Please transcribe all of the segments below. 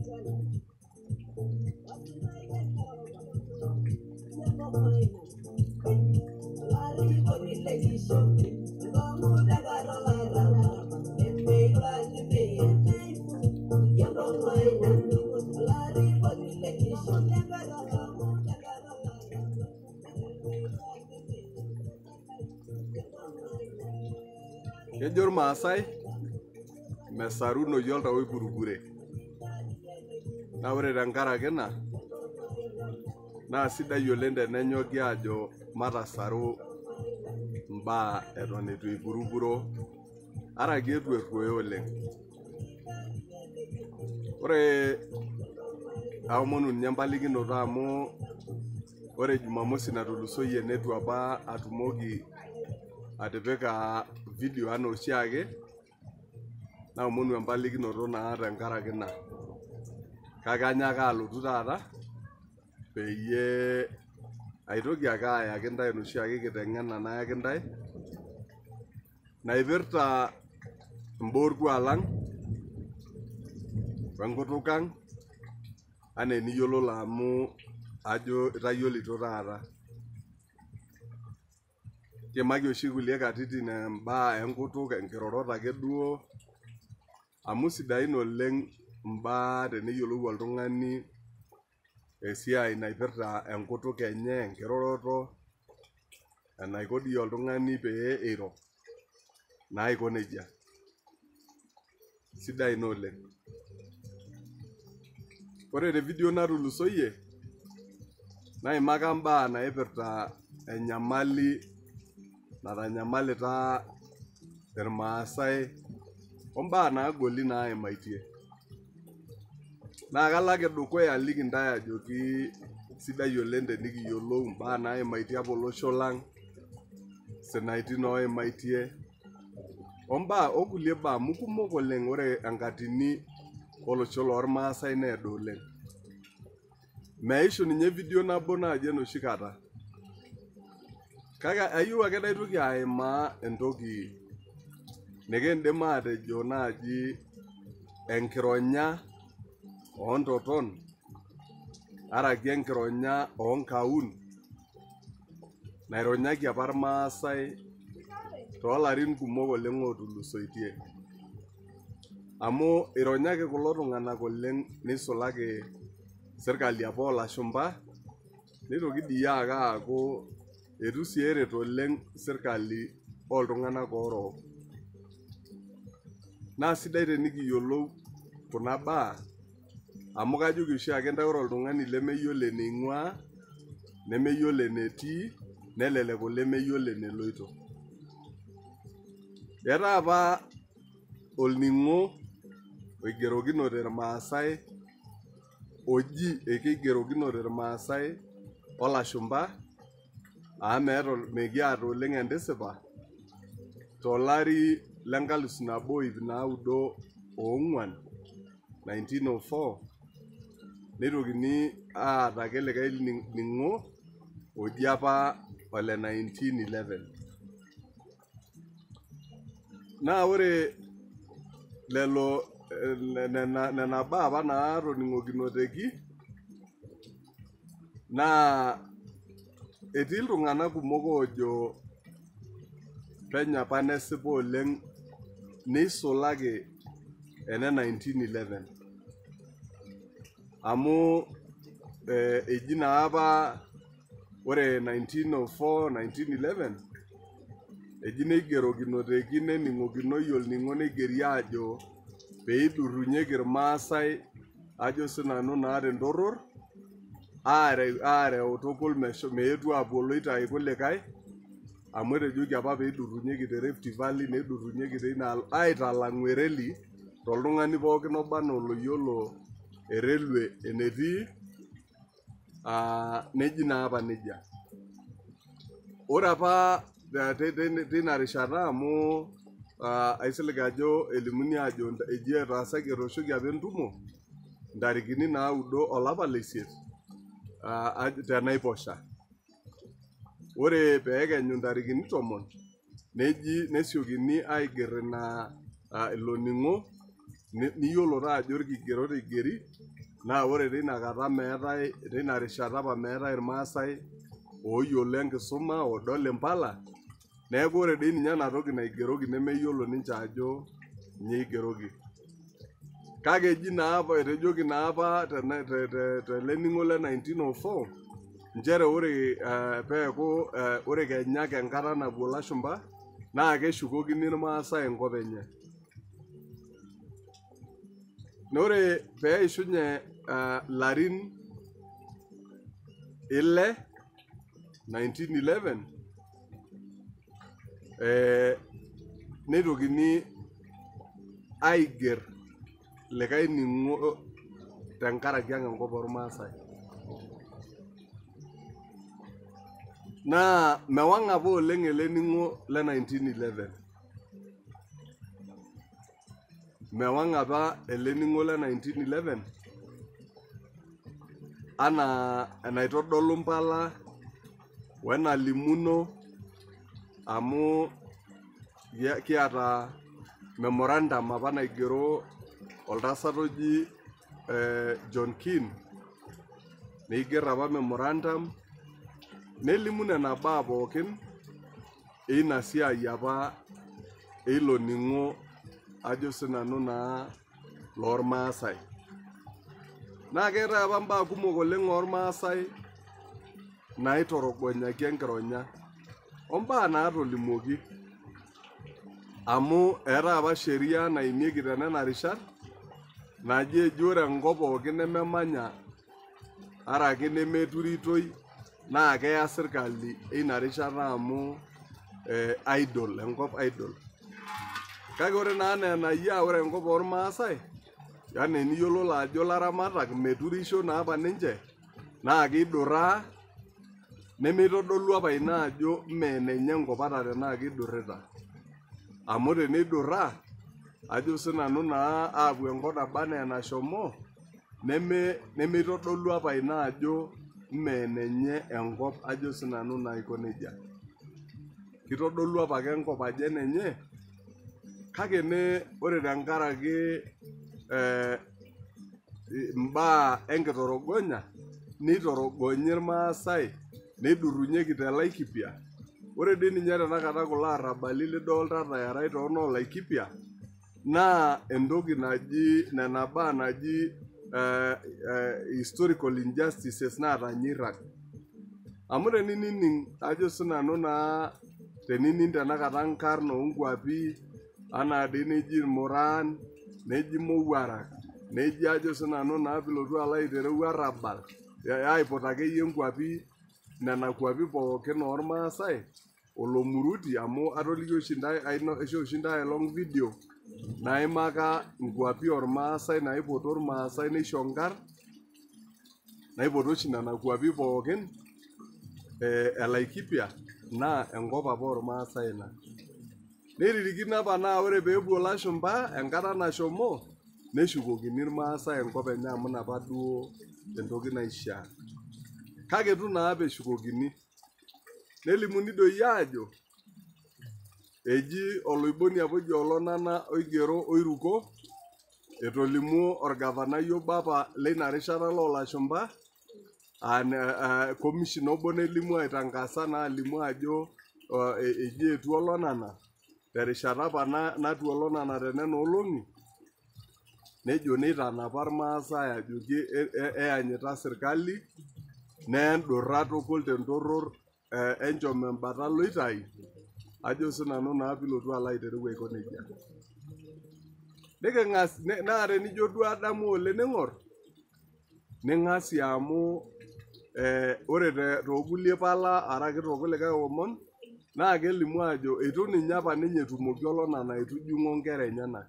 Kejo Maasai mesaruno oltau oipurupure. Na ore tenkaraki ina naa sidai oleng tenenyoki ajo matasaru mbaa eton eitu ipurupuro araki eitu eruoyo oleng. Ore aomonu ninye empalikinoto amu ore Jumamosi natulusoyie netu apa atumoki atipika video ana oshiake, naomonu empalikinoto naa tenkaraki ina. Kake anyaaka alotu taata peyie aitoki ake ayaki ntae enoshiake kiteng'ena nayaki ntae naipirta imbaa orkuak lang wenkutuk ang anaa eniyiololo amu ajo itayiolito taata. Kiimaki oshi kulie katitin imbaa enkutuk, enkirorot ake duo amu sidain oleng imbaa teneyiolou oltung'ani esiai naipirta enkutuk enye, enkiroroto, enaiko dii oltung'ani pee eiro. Naiko nejia. Sidai ina oleng. Ore te video natulusoyie naimaka mbaa naipirta enyamali natanyamalita irmaasai ombaa naagoli naimaitie. Naa kalo ake dukuya aliki ntae ajoki sidai oleng tenikiyiolou imbaa naimaitie apa olosho lang, sinaitin oimaitie, ombaa okulie baa amu kumok oleng. Ore enkatini olosho lormaasai needo oleng. Meishu ninye video nabo naaji enoshi kata. Kake ayieu ake naitoki aimaa entoki nikiindim atejo naaji enkironya oontoton araki enkironya onkaun naironyaki apa irmaasai toolarin kumok oleng otulusoitie. Amu ironyaki kulo tung'anak oleng nisulaki serkali apa olashumpa, nitoki dii ake aaku etu sii eret oleng serkali oltung'anak orook. Naa sidai tenikiyiolou kuna baa amu kajoki oshiake ntae ore oltung'ani lemeyiolo eneing'ua, nemeyiolo enetii, nelelek olemeyiolo eneloito. Etaa apa olning'o oigerokinote irmaasai oji ekeigerokinote irmaasai olashumpa amu mekiata oleng entisipa tolari le1904 1904 neitokini aata ake likae ning'o oji apa ole 1911. Naa ore lelo nena baa apa naatoning'okinoteki naa etii iltung'anak kumok oojo penyo apa nesipa oleng neisulaki ene 1911 amu eji naa apa ore 1904 1911 eji neigerokinoteki nening'okinoi olning'o neigeri aajo peidurrunyeki irmaasai ajo sinanu naa tentorror aareu tukul meetu aapuo loitai kulikae amu etejoki apa peidurrunyeki te Rift Valley neidurrunyeki teinaalo aitalang'u ereli toltung'ani pookin oba anaa oloyiolo erelwe enetii, neji naa apa nejia. Ore apa teina rishata amu aisilig ajo elimuni ajo eji etaasaki etooshoki apa entumo ntarikini 9 olapa le isiet tenaiposha. Ore peekenyu ntarikini 10 neji nesiokini aiger ilo ning'o niyiolo taa ajo irkigerot igeri, naa ore teina kata meetai, teina rishata apa meetai irmaasai ooyiolo enkisuma odol impala, neeku ore dii ninye ena toki naigeroki nemeyiolo ninche ajo ninye igeroki. Kake eji naapa, etejoki naapa telening'o le 1904, nchere ore peeku ore kenyak enkata napuo lashumba naa keshukokini irmaasai enkop enye. Ore peishunye larin 1911 neitokini aiger likae ning'o tenkaraki ang' enkop ormaasai. Naa mewang' apa oleng ele ning'o le 1911. Mewang' apa ele ning'o le 1911 anaa enaitodolu impala wenalimuno amu kiata memorandum apa naigero oltasat oji John Keane, neiger apa memorandum nelimu nena baa pookin eina siai apa eilo ning'o ajo sinanu naa loormaasai. Naa keetai apa mbaa kumok oleng ormaasai naitorogonyaki enkironya ombaa naatolimuoki amu eetai apa sheria naimieki tenena rishat naji eji ore enkop pookin nememanya araki nemeturitoi naa keya sirkali eina rishata amu idol, enkop idol. Kake ore naa enaa enayia ore enkop ormaasai, yani eniyiololo ajo laramatak meturisho naapa ninche, naa kidurraa nemeitodolu apa ina ajo meenenye enkop ata tenaa kidurrita. Amu teneidurraa, ajo sinanu naa aapuo enkop naba enaa enashomo, nemeitodolu apa ina ajo meenenye enkop ajo sinanu naa aiko nejia. Kitodolu apake enkop ajo enenye, kake ore tenkaraki mbaa enkitorogonya, neitorogonyi irmaasai, neidurrunyeki te Laikipia. Ore dii ninye tenakata kulo arrabali lidolta eetai toonoo Laikipia, naa entoki naji, nena baa naji historical injustices naatanyirrak. Amu teninining ajo sinanu naa tenining tenakata nkarn onkwapi anaa dii neji irmuraan, neji mowuarak, neji ajo sinanu naa pilotu alo aitereu arrabal, aiput akeyie nkwapi nena kwapi pookin ormaasai, olomuruti amu atolikio oshi ntae, aishoo oshi ntae long video naimaka nkwapi ormaasai naipoto irmaasai neisho nkarn, naipoto oshi nena kwapi pookin Laikipia naa enkop apa ormaasai ina. Neiririkino apa naa ore peepuo lashumba enkata nashomo, neshukokini irmaasai enkop enye amu ina apa duo entoki naishaa. Kake itu naapa eshukokini. Nelimuni doi aajo eji oloiboni apa oji Olonana oigero oiruko, etolimuo orgavanai obo apa leina rishata loolashumba, commission obo nelimu aitangasa naa alimu ajo eji etuo Olonana terishata apa natua Olonana tenena olong'i, nejo neitanapa irmaasai ajoki eanyita sirkali, neendurra tukul tentorror enchom embata loitai, ajo sinanu naa pilotu alo aitereu aiko nejia. Niking'as naa tenijo duo adamu oleng ning'orr, ning'asie amu ore tookulie pala araki tookulikae omon, naa kelimu ajo eitu ninye apa ninye etumoki Olonana aitujung'o nkera enyenak.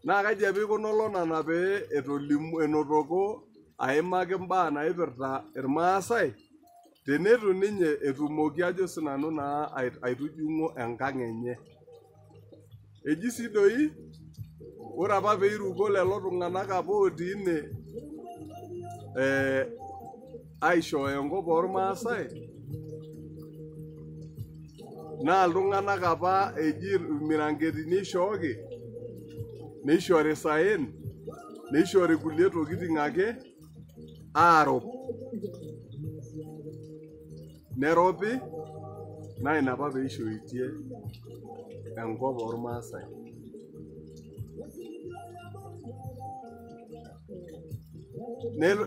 Naa kaji apa eikuna Olonana pee enotoko aimaki mbaa naipirta irmaasai, tenetu ninye etumoki ajo sinanu naa aitujung'o enkang' enye. Eji sii doi, ore apa peiruko lelo tung'anak apa otii ine aishooyo enkop ormaasai, naa iltung'anak apa eji irmiranketini ishooki, neishori saen, neishori kulie tokitin ake aarop. Neropi naa ina apa peishoitie enkop ormaasai.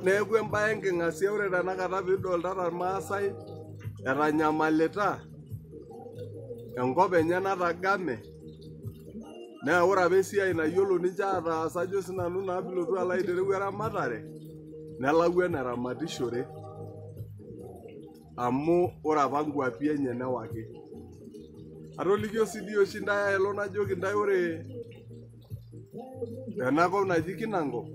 Neeku embaye enking'asia ore tenakata piidoltata irmaasai etanyamalita enkop enye natagame. Naa ore apa esiai nayiolo ninche ataas ajo sinanu naa pilotu alo aitereu eramatare, nelau eneramatishore. Amu ore apa nkuapi enye newaki. Atolikio sii dii oshi ntae aelo najoki ntae ore enakop naji Kinango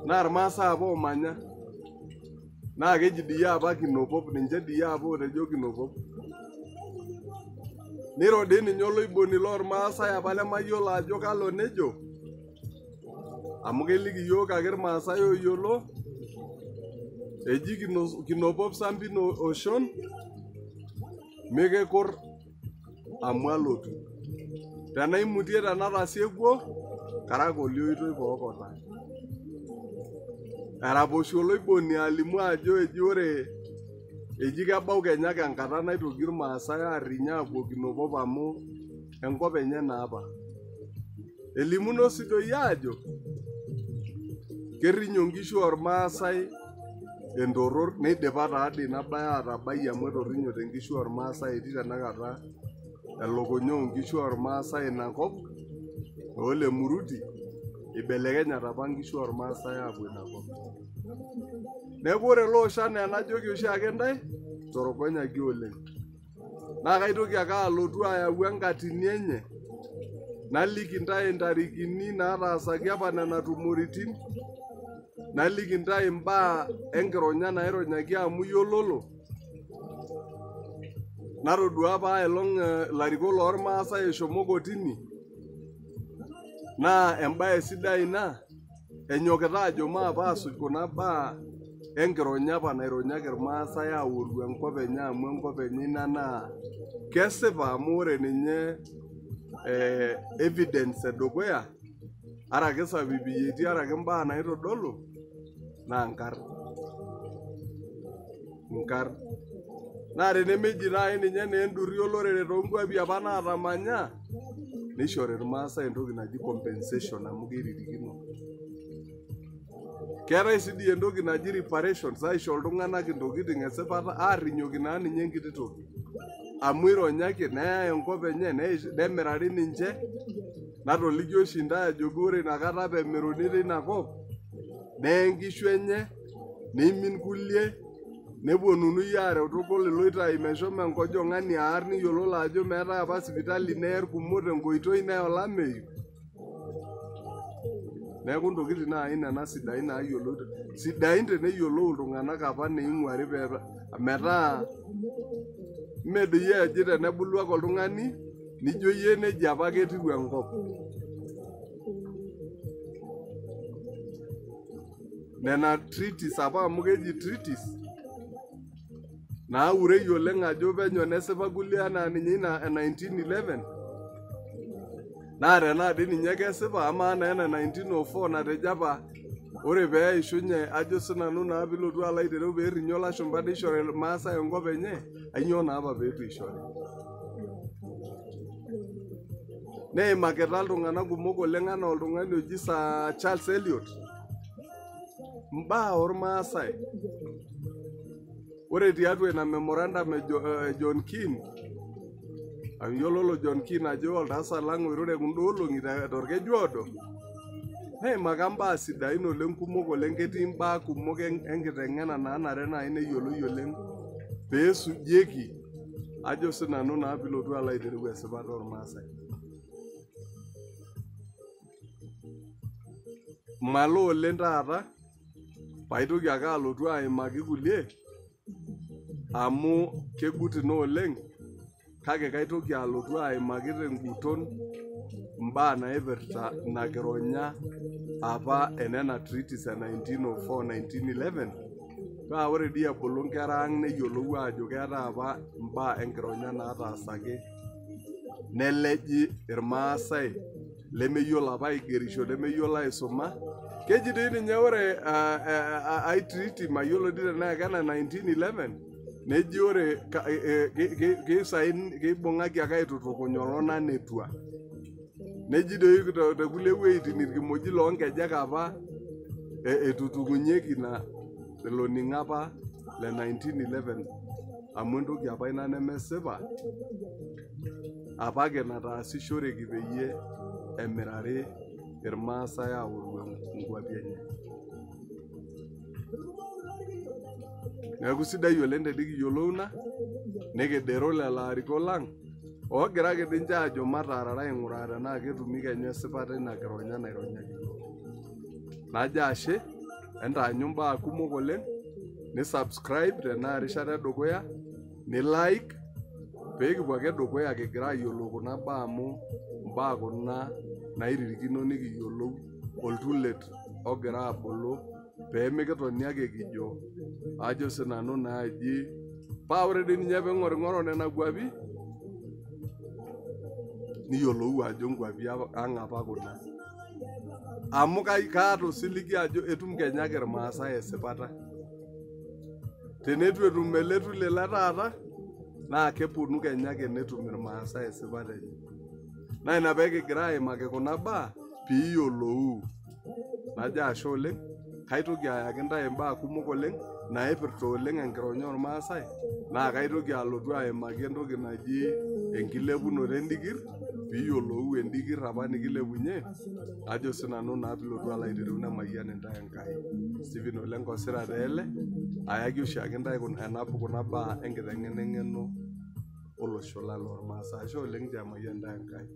naa irmaasai apa oomanya. Naa keji dii apa Kinopop, ninche dii apa otejo Kinopop. Niro dii ninye oloiboni loormaasai apa lemayiolo ajo kalo nejo, amu keliki yiok ake irmaasai oyiolo, eji Kinopop Sambin Oshon mikekor amu alotu. Tenaimutie tenatasiepuo karaka olioitoi pookota. Eraposho oloiboni alimu ajo eji ore eji kebau Kenya enkata naitoki irmaasai aariny aapuo Kinopop amu enkop enye naapa. Elimuno sii doi ajo kerrinyo nkishu ormaasai entorror neidipa taadii ina baye atabai amu etorrinyote nkishu ormaasai etii tenakata elukunya oonkishu ormaasai inakop oolemuruti ibelekenyate apa nkishu ormaasai aapuo inakop. Neeku ore looshan enajoki oshiake ntae torogonyaki oleng. Naa kaitoki ake alotu ayau enkatini enye naliki ntae ntarikini nataasaki apa nena tumoritin, naliki ntae mbaa enkironya naironyaki amu yiololo. Natodua apa aelong larikok loormaasai eshomo kotini. Naa embaye sidai ina, enyokita ajo maapa asuj kuna baa enkironya apa naironyaki irmaasai aoru enkop enye amu enkop enye ina naa kesipa amu ore ninye evidence edukuya arake sabibiyieti arake mbaa naitodolu naa nkarn. Naa tenemeji naaji ninye neendurri olorere toonkuapi apa naatamanya, neishori irmaasai entoki naji compensation amu keiririkino. Keetai sii dii entoki naji reparations aisho iltung'anak intokitin esipata aarrinyoki naa ninye enkiti toki. Amu ironyaki neyai enkop enye nemirari ninche. Natolikio oshi ntae ajoki ore inakata peemiruni teina kop neye nkishu enye, neimin kulie, nepuonunui aareu tukul iloitai meshomo enkojong'ani aarr niyiololo ajo meetai apa sipitali neye irkumok tenkoitoi neya olameyu. Neeku ntokitin naaji nena sidain naayioloi. Sidain teneyiolou iltung'anak apa neing'uari metaa mee doi eji tenebulu ake oltung'ani nijo yie neji apa ketiu enkop. Nena treaties apa amu keji treaties naaurei oleng ajo penyo nesipa kulie anaa ninye ina 1911. Naa tenaa dii ninye kesipa amaa naa ena 1904 natejo apa ore pee eishunye ajo sinanu naa pilotu alo aitereu peerrinyo olashumpa neishori irmaasai enkop enye, ainyoo naa apa peetu eishori. Neimakita iltung'anak kumok oleng anaa oltung'ani oji Sir Charles Eliot mbaa ormaasai. Ore tiatua ina memorandum John Keane, ayiololo John Keane ajo oltasat lang oirure kunda olong'i torkeju oodo, neimaka mbaa sidain oleng kumok oleng, ketii mbaa kumok enkiteng'ena naanare naaji neyioloi oleng peesujieki ajo sinanu naa pilotu alo aitereu esipata ormaasai. Malo oleng taata paitoki ake alotu aimaki kulie amu kegut ina oleng, kake kaitoki alotu aimaki tenguton mbaa naipirta ina kironya apa enena treaties e 1904-1911. Paa ore dii ebulu nkera ang neyiolou ajo keetai apa mbaa enkironya nataasaki neleji irmaasai lemeyiolo apa aigerisho, lemeyiolo aisuma. Keji dii ninye ore ai treaty mayiolo dii tenaa kena 1911 neji ore keibung'aki ake aitutukuny ololan etua. Neji doi tekulie wueitin irkimoji loonkejek apa etutukunyieki ilo ning'o apa le 1911 amu entoki apa ina nemesipa apake nataasishoreki peyie emirari irmaasai aoru nkwapi enye. Neeku sidai oleng tenikiyiolou ina nikidero lelo arikok lang oogira ake ninche aajo mataarara aing'uraa tenaa ketumi kenya esipata ina kironya naironyaki yiok. Najo ashe entaanyu mbaa kumok oleng, ni-subscribe tenaa rishata edukuya, ni-like peekipuo ake dukuya kigira ayiolou kuna baa amu mbaa kuna nairirikino nikiyiolou oltulet ogira abulu peemikitoni ake kijo ajo sinanu naaji paa ore dii ninye peing'oring'oro nena kwapi niyiolou ajo nkwapi ang' apa kuna. Amu kaata osiligi ajo etum Kenya ake irmaasai esipata. Tenetu etum ele tule le taata naa keponu Kenya ake netum irmaasai esipata enye. Naa ina peekigira aimaki kuna baa piiyiolou. Najo ashe oleng, kaitoki ayaki ntae mbaa kumok oleng naipirta oleng enkironya ormaasai naa kaitoki alotu aimaki entoki naji enkilepunoto endikir piiyiolou endikir apa nikilepunye ajo sinanu naa pilotu alo aitereu nemayian intae Enkai. Stephen Ole Nkosira taa ele ayaki oshiake ntae kuna baa enkiteng'ena eng'eno olosho lang lormaasai. Ashe oleng tiamayian intae Enkai.